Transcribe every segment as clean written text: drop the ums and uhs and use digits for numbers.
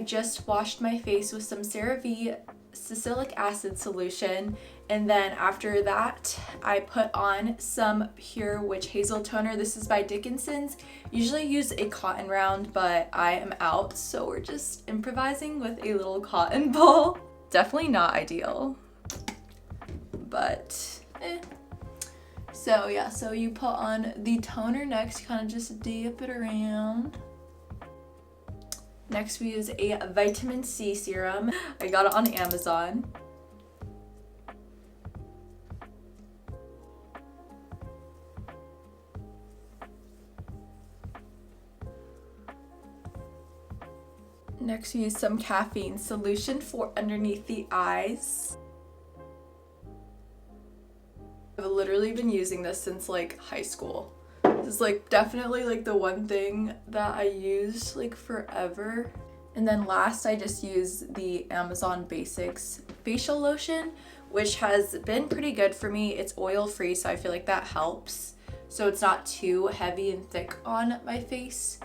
just washed my face with some CeraVe salicylic acid solution, and then after that I put on some Pure Witch Hazel toner. This is by Dickinson's. Usually use a cotton round, but I am out, so we're just improvising with a little cotton ball. Definitely not ideal, but So yeah, so you put on the toner next, kind of just dip it around. Next we use a vitamin C serum. I got it on Amazon. Next we use some caffeine solution for underneath the eyes. I've literally been using this since like high school. This is like definitely like the one thing that I use like forever. And then last I just use the Amazon Basics facial lotion, which has been pretty good for me. It's oil free, so I feel like that helps. So it's not too heavy and thick on my face.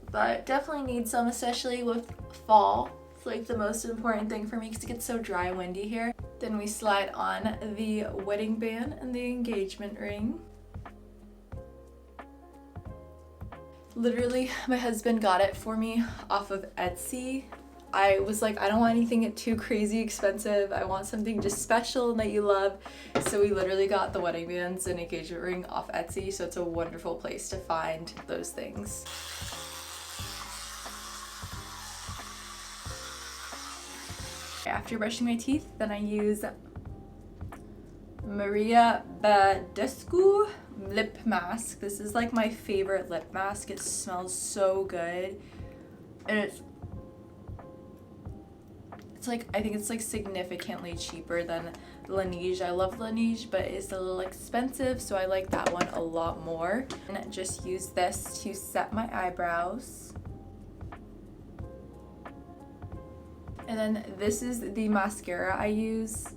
But definitely need some, especially with fall. It's like the most important thing for me because it gets so dry and windy here. Then we slide on the wedding band and the engagement ring. Literally, my husband got it for me off of Etsy. I was like, I don't want anything too crazy expensive. I want something just special and that you love. So we literally got the wedding bands and engagement ring off Etsy. So it's a wonderful place to find those things. After brushing my teeth, then I use Maria Badescu lip mask. This is like my favorite lip mask. It smells so good, and it's like, I think it's like significantly cheaper than Laneige. I love Laneige, but it's a little expensive, so I like that one a lot more. And just use this to set my eyebrows. And then this is the mascara I use.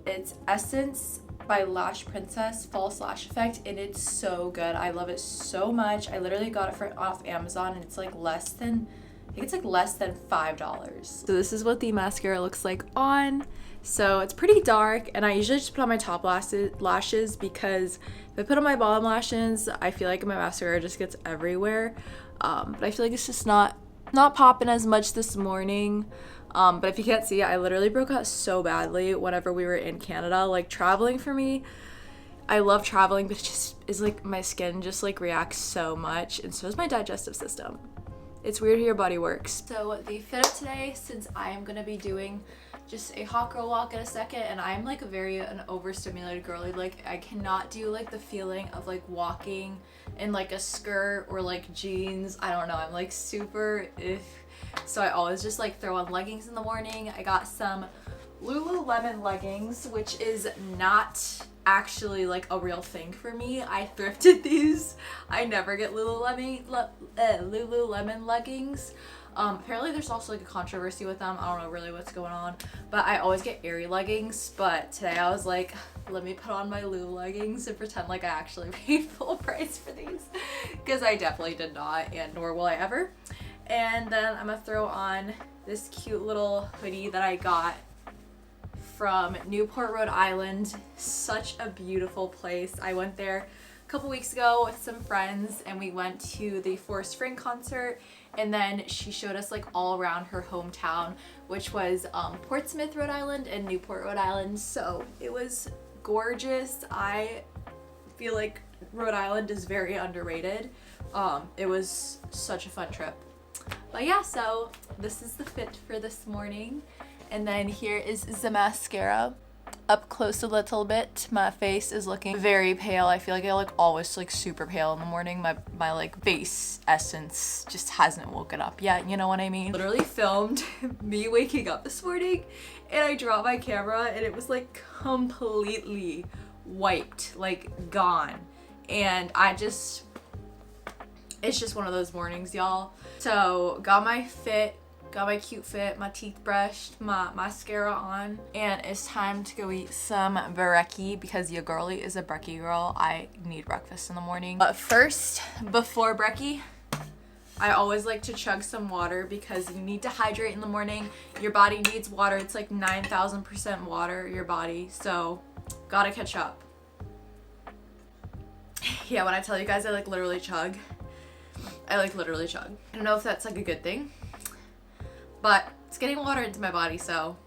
It's Essence by Lash Princess False Lash Effect, and it's so good. I love it so much. I literally got it off Amazon, and it's like less than $5. So this is what the mascara looks like on. So it's pretty dark, and I usually just put on my top lashes because if I put on my bottom lashes, I feel like my mascara just gets everywhere. But I feel like it's just not popping as much this morning. But if you can't see, I literally broke out so badly whenever we were in Canada. Like, traveling for me, I love traveling, but it just is like my skin just like reacts so much, and so does my digestive system. It's weird how your body works. So the fit of today, since I am gonna be doing just a hot girl walk in a second, and I'm like an overstimulated girly. Like, I cannot do like the feeling of like walking in like a skirt or like jeans. I don't know, I'm like super so I always just like throw on leggings in the morning. I got some Lululemon leggings, which is not actually like a real thing for me. I thrifted these. I never get Lululemon leggings. Apparently there's also like a controversy with them. I don't know really what's going on, but I always get Aerie leggings. But today I was like, let me put on my Lulu leggings and pretend like I actually paid full price for these, because I definitely did not, and nor will I ever. And then I'm gonna throw on this cute little hoodie that I got from Newport, Rhode Island. Such a beautiful place. I went there a couple weeks ago with some friends, and we went to the Forest Spring concert, and then she showed us like all around her hometown, which was Portsmouth, Rhode Island and Newport, Rhode Island. So it was gorgeous. I feel like Rhode Island is very underrated. It was such a fun trip. But yeah, so this is the fit for this morning. And then here is the mascara. Up close a little bit. My face is looking very pale. I feel like I look always like super pale in the morning. My like face essence just hasn't woken up yet, you know what I mean? Literally filmed me waking up this morning, and I dropped my camera and it was like completely wiped, like gone. And it's just one of those mornings, y'all. So got my cute fit, my teeth brushed, my mascara on, and it's time to go eat some brekkie because your girly is a brekkie girl. I need breakfast in the morning. But first, before brekkie, I always like to chug some water because you need to hydrate in the morning. Your body needs water. It's like 9,000% water, your body. So gotta catch up. Yeah, when I tell you guys I like literally chug, I like literally chug. I don't know if that's like a good thing, but it's getting water into my body, so.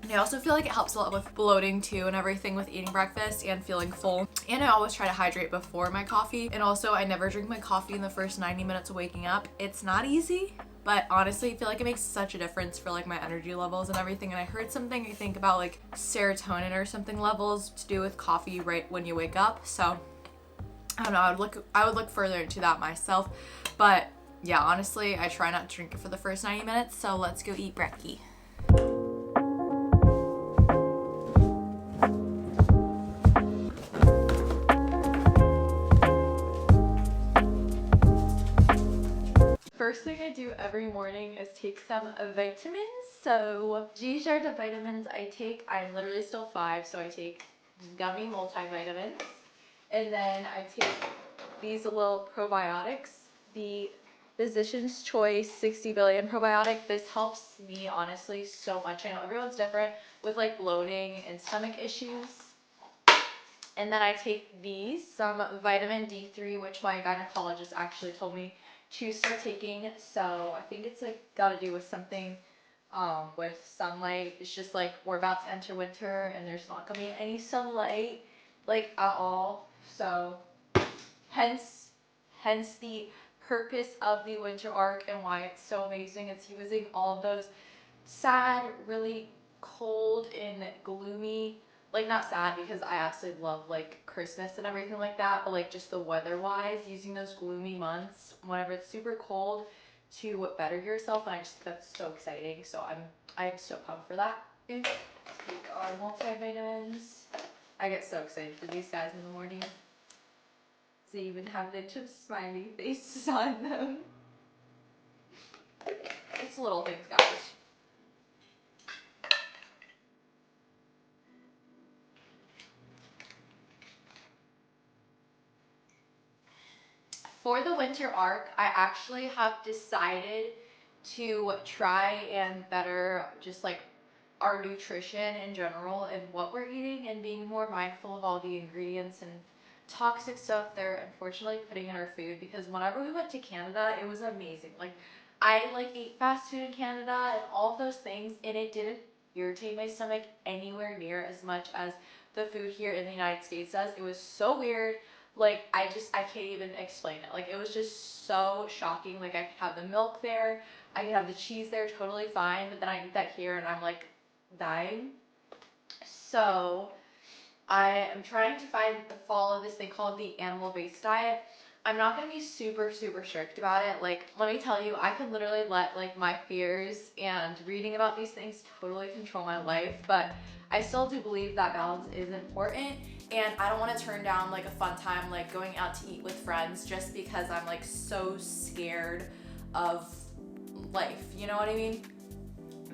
And I also feel like it helps a lot with bloating too and everything with eating breakfast and feeling full. And I always try to hydrate before my coffee. And also I never drink my coffee in the first 90 minutes of waking up. It's not easy, but honestly I feel like it makes such a difference for like my energy levels and everything. And I heard something, I think about like serotonin or something levels to do with coffee right when you wake up. So I don't know, I would look further into that myself. But yeah, honestly, I try not to drink it for the first 90 minutes. So let's go eat brekkie. First thing I do every morning is take some vitamins. So these are the vitamins I take. I'm literally still 5, so I take gummy multivitamins. And then I take these little probiotics. The Physician's Choice 60 billion probiotic. This helps me honestly so much. I know everyone's different with like bloating and stomach issues. And then I take these, some vitamin D3, which my gynecologist actually told me to start taking. So I think it's like got to do with something with sunlight. It's just like we're about to enter winter and there's not going to be any sunlight like at all. So hence the purpose of the winter arc and why it's so amazing. It's using all of those sad, really cold and gloomy, like not sad because I absolutely love like Christmas and everything like that, but like just the weather wise, using those gloomy months whenever it's super cold to better yourself, and I just think that's so exciting. So I'm so pumped for that. Take our multivitamins. I get so excited for these guys in the morning. They even have little smiley faces on them. It's little things, guys. For the winter arc, I actually have decided to try and better just like our nutrition in general and what we're eating and being more mindful of all the ingredients and toxic stuff they're unfortunately putting in our food, because whenever we went to Canada, it was amazing. Like I like ate fast food in Canada and all of those things, and it didn't irritate my stomach anywhere near as much as the food here in the United States does. It was so weird. Like I can't even explain it. Like it was just so shocking. Like I could have the milk there, I could have the cheese there totally fine, but then I eat that here and I'm like dying. So I am trying to follow this thing called the animal-based diet. I'm not going to be super strict about it. Like, let me tell you, I could literally let like my fears and reading about these things totally control my life, but I still do believe that balance is important, and I don't want to turn down like a fun time like going out to eat with friends just because I'm like so scared of life, you know what I mean?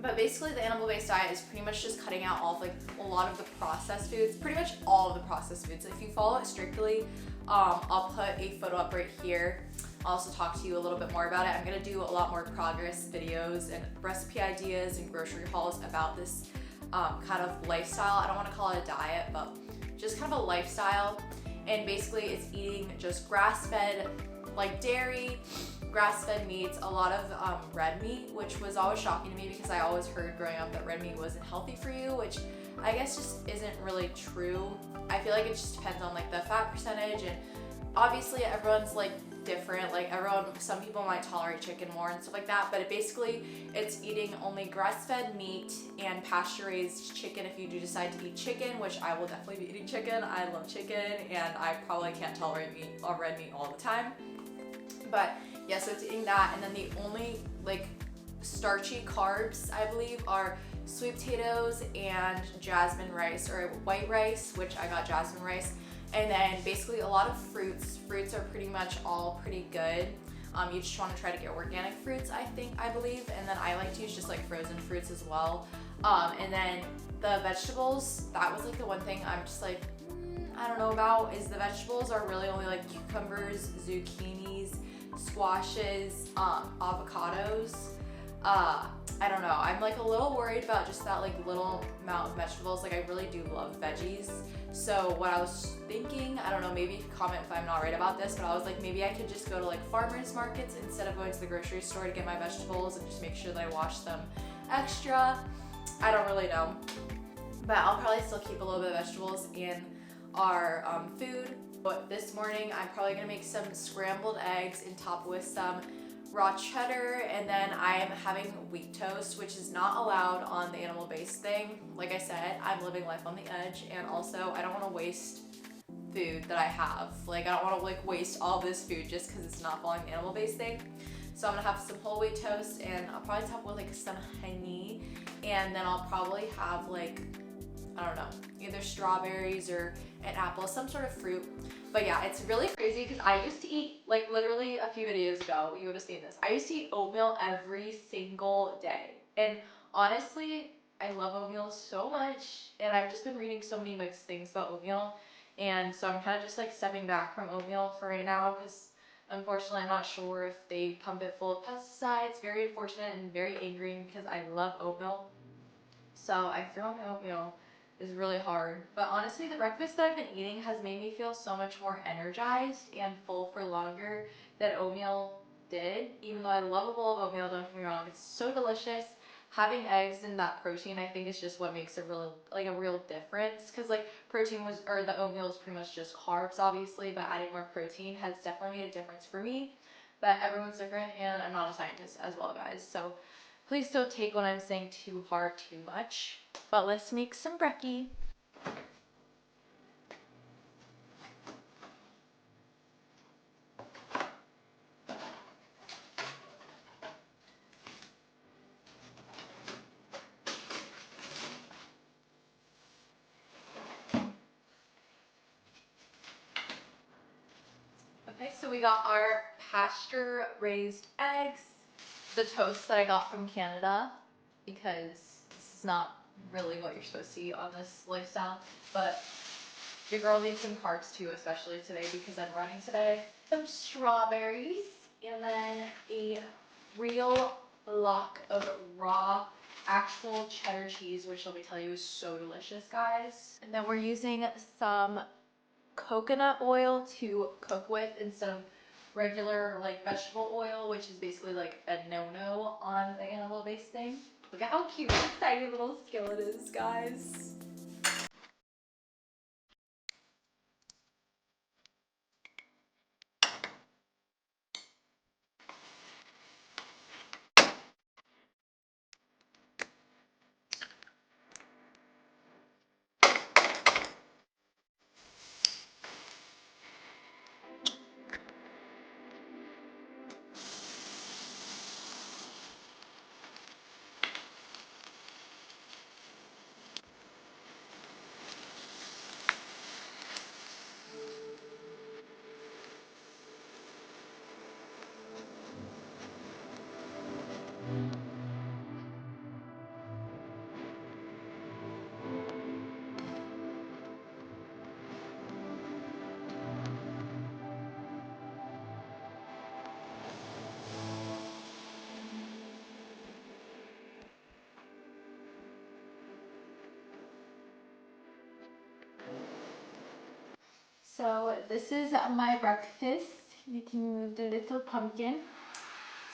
But basically the animal-based diet is pretty much just cutting out all of like a lot of the processed foods, pretty much all of the processed foods. If you follow it strictly, I'll put a photo up right here. I'll also talk to you a little bit more about it. I'm gonna do a lot more progress videos and recipe ideas and grocery hauls about this kind of lifestyle. I don't wanna call it a diet, but just kind of a lifestyle. And basically it's eating just grass-fed, like dairy, grass-fed meats, a lot of red meat, which was always shocking to me because I always heard growing up that red meat wasn't healthy for you, which I guess just isn't really true. I feel like it just depends on like the fat percentage, and obviously everyone's like different. Like some people might tolerate chicken more and stuff like that, but it's eating only grass-fed meat and pasture-raised chicken if you do decide to eat chicken, which I will definitely be eating chicken. I love chicken and I probably can't tolerate red meat all the time. But yeah, so it's eating that, and then the only like starchy carbs I believe are sweet potatoes and jasmine rice or white rice, which I got jasmine rice, and then basically a lot of fruits. Fruits are pretty much all pretty good. You just want to try to get organic fruits, I believe, and then I like to use just like frozen fruits as well. And then the vegetables, that was like the one thing I'm just like, I don't know about, is the vegetables are really only like cucumbers, zucchinis, squashes, avocados. I don't know. I'm like a little worried about just that like little amount of vegetables. Like I really do love veggies. So what I was thinking, I don't know, maybe comment if I'm not right about this, but I was like, maybe I could just go to like farmers markets instead of going to the grocery store to get my vegetables and just make sure that I wash them extra. I don't really know. But I'll probably still keep a little bit of vegetables in our food. But this morning, I'm probably gonna make some scrambled eggs and top with some raw cheddar, and then I am having wheat toast, which is not allowed on the animal-based thing. Like I said, I'm living life on the edge, and also I don't want to waste food that I have. Like I don't want to like waste all this food just because it's not following the animal-based thing. So I'm gonna have some whole wheat toast, and I'll probably top with like some honey, and then I'll probably have like, I don't know, either strawberries or an apple, some sort of fruit. But yeah, it's really crazy because I used to eat, like literally a few videos ago, you would have seen this. I used to eat oatmeal every single day. And honestly, I love oatmeal so much. And I've just been reading so many mixed things about oatmeal. And so I'm kind of just like stepping back from oatmeal for right now because unfortunately I'm not sure if they pump it full of pesticides. Very unfortunate and very angry because I love oatmeal. So I threw out my oatmeal. Is really hard. But honestly, the breakfast that I've been eating has made me feel so much more energized and full for longer than oatmeal did. Even though I love a bowl of oatmeal, don't get me wrong, it's so delicious. Having eggs and that protein, I think, is just what makes it really like a real difference. Cause like protein was, or the oatmeal is pretty much just carbs, obviously, but adding more protein has definitely made a difference for me. But everyone's different, and I'm not a scientist as well, guys. So please don't take what I'm saying too hard, too much. But let's make some brekkie. Okay, so we got our pasture raised eggs, the toast that I got from Canada, because this is not really what you're supposed to eat on this lifestyle, but your girl needs some carbs too, especially today because I'm running today. Some strawberries, and then a real block of raw actual cheddar cheese, which let me tell you is so delicious, guys. And then we're using some coconut oil to cook with instead of regular like vegetable oil, which is basically like a no-no on the animal-based thing. Look at how cute this tiny little skillet is, guys. So this is my breakfast. You can move the little pumpkin.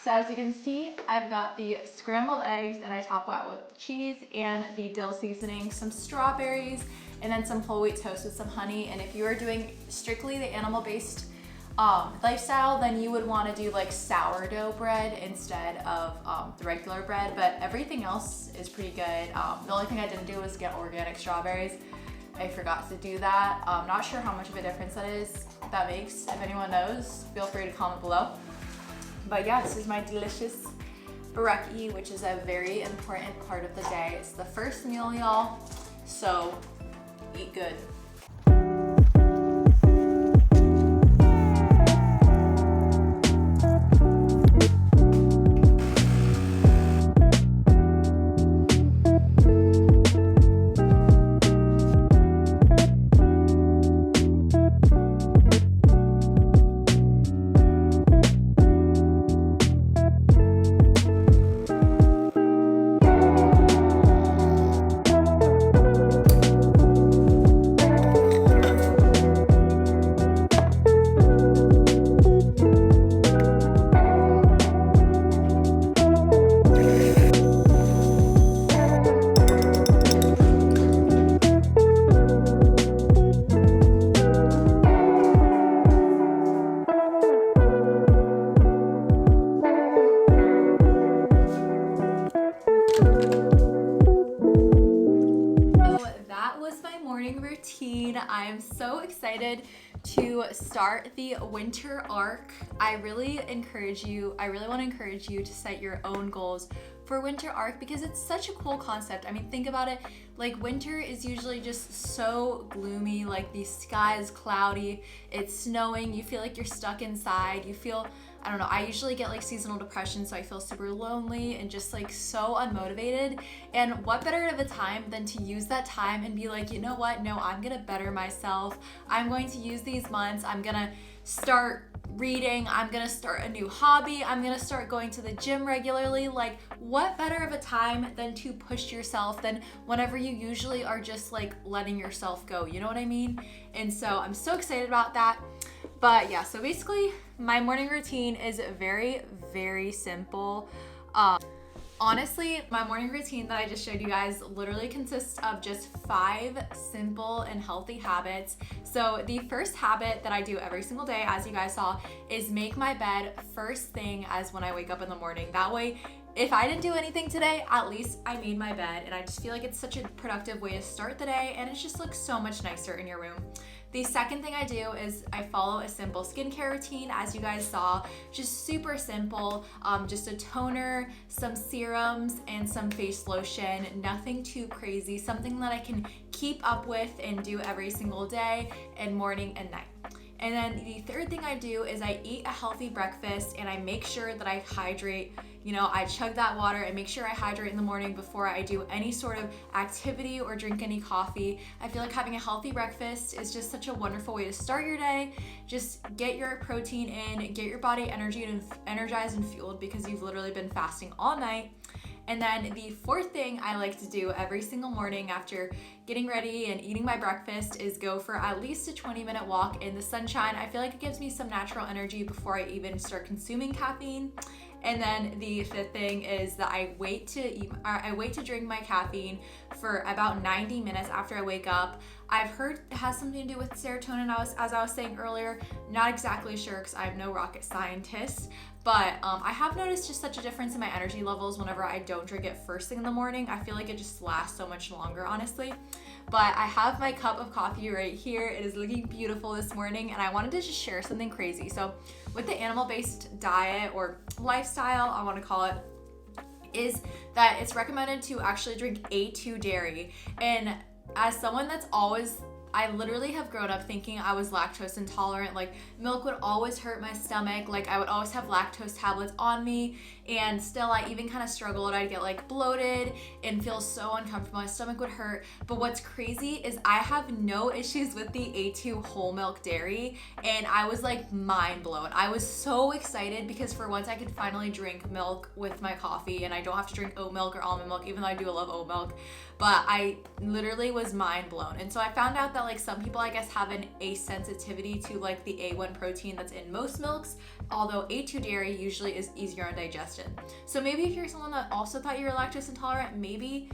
So as you can see, I've got the scrambled eggs and I top that with cheese and the dill seasoning, some strawberries, and then some whole wheat toast with some honey. And if you are doing strictly the animal-based lifestyle, then you would want to do like sourdough bread instead of the regular bread, but everything else is pretty good. The only thing I didn't do was get organic strawberries. I forgot to do that. I'm not sure how much of a difference that makes. If anyone knows, feel free to comment below. But yeah, this is my delicious brekkie, which is a very important part of the day. It's the first meal, y'all, so eat good. morning routine. I am so excited to start the winter arc. I really want to encourage you to set your own goals for winter arc because it's such a cool concept. I mean, think about it. Like, winter is usually just so gloomy, like the sky is cloudy, it's snowing, you feel like you're stuck inside, you feel, I don't know, I usually get like seasonal depression, so I feel super lonely and just like so unmotivated. And what better of a time than to use that time and be like, you know what, no, I'm gonna better myself. I'm going to use these months, I'm gonna start reading, I'm gonna start a new hobby, I'm gonna start going to the gym regularly. Like, what better of a time than to push yourself than whenever you usually are just like letting yourself go, you know what I mean? And so I'm so excited about that. But yeah, so basically my morning routine is very, very simple. Honestly, my morning routine that I just showed you guys literally consists of just 5 simple and healthy habits. So the first habit that I do every single day, as you guys saw, is make my bed first thing as when I wake up in the morning. That way, if I didn't do anything today, at least I made my bed, and I just feel like it's such a productive way to start the day, and it just looks so much nicer in your room. The second thing I do is I follow a simple skincare routine, as you guys saw, just super simple, just a toner, some serums, and some face lotion, nothing too crazy, something that I can keep up with and do every single day and morning and night. And then the third thing I do is I eat a healthy breakfast and I make sure that I hydrate. You know, I chug that water and make sure I hydrate in the morning before I do any sort of activity or drink any coffee. I feel like having a healthy breakfast is just such a wonderful way to start your day. Just get your protein in, get your body energized and fueled because you've literally been fasting all night. And then the fourth thing I like to do every single morning after getting ready and eating my breakfast is go for at least a 20-minute walk in the sunshine. I feel like it gives me some natural energy before I even start consuming caffeine. And then the fifth thing is that I wait to drink my caffeine for about 90 minutes after I wake up. I've heard it has something to do with serotonin, as I was saying earlier. Not exactly sure because I'm no rocket scientist, but I have noticed just such a difference in my energy levels whenever I don't drink it first thing in the morning. I feel like it just lasts so much longer, honestly. But I have my cup of coffee right here. It is looking beautiful this morning, and I wanted to just share something crazy. So with the animal-based diet or lifestyle, I want to call it, is that it's recommended to actually drink A2 dairy. And as someone that's I literally have grown up thinking I was lactose intolerant. Like, milk would always hurt my stomach. Like, I would always have lactose tablets on me, and still I even kind of struggled. I'd get like bloated and feel so uncomfortable. My stomach would hurt. But what's crazy is I have no issues with the A2 whole milk dairy, and I was like mind blown. I was so excited because for once I could finally drink milk with my coffee, and I don't have to drink oat milk or almond milk, even though I do love oat milk. But I literally was mind blown. And so I found out that like some people, I guess, have a sensitivity to like the A1 protein that's in most milks, although A2 dairy usually is easier on digestion. So maybe if you're someone that also thought you were lactose intolerant, maybe,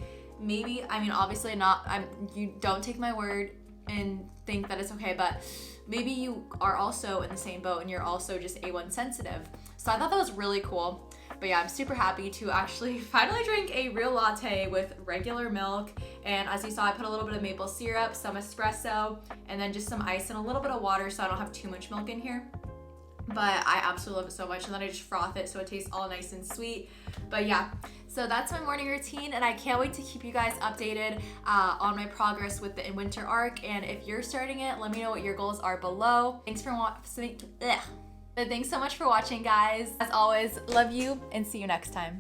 I mean, obviously not, you don't take my word and think that it's okay, but maybe you are also in the same boat and you're also just A1 sensitive. So I thought that was really cool. But yeah, I'm super happy to actually finally drink a real latte with regular milk. And as you saw, I put a little bit of maple syrup, some espresso, and then just some ice and a little bit of water so I don't have too much milk in here. But I absolutely love it so much. And then I just froth it so it tastes all nice and sweet. But yeah, so that's my morning routine, and I can't wait to keep you guys updated on my progress with the winter arc. And if you're starting it, let me know what your goals are below. Thanks so much for watching, guys. As always, love you and see you next time.